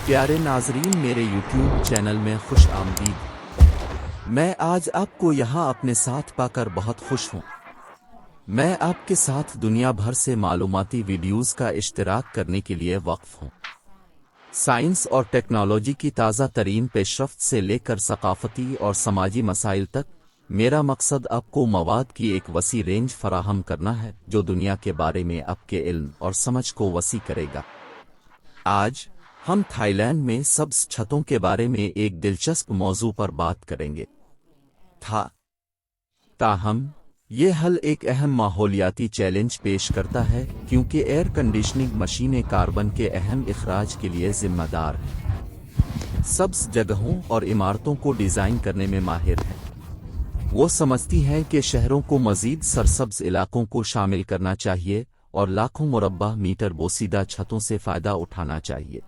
प्यारे नाजरीन, मेरे YouTube चैनल में खुश आमदीद। मैं आज आपको यहाँ अपने साथ पाकर बहुत खुश हूँ। मैं आपके साथ दुनिया भर से मालूमाती वीडियोज़ का इश्तिराक करने के लिए वक्फ हूँ। साइंस और टेक्नोलॉजी की ताज़ा तरीन पेशरफ्त से लेकर सकाफ़ती और समाजी मसाइल तक, मेरा मकसद आपको मवाद की एक वसी रेंज फराहम करना है जो दुनिया के बारे में आपके इल्म और समझ को वसी करेगा। आज हम थाईलैंड में सब्ज़ छतों के बारे में एक दिलचस्प मौजू पर बात करेंगे। ताहम ये हल एक अहम माहौलियाती चैलेंज पेश करता है क्योंकि एयर कंडीशनिंग मशीनें कार्बन के अहम इखराज के लिए जिम्मेदार हैं। सब्ज़ जगहों और इमारतों को डिज़ाइन करने में माहिर हैं। वो समझती हैं कि शहरों को मज़ीद सरसब्ज़ इलाकों को शामिल करना चाहिए और लाखों मुरब्बा मीटर बोसीदा छतों से फ़ायदा उठाना चाहिए।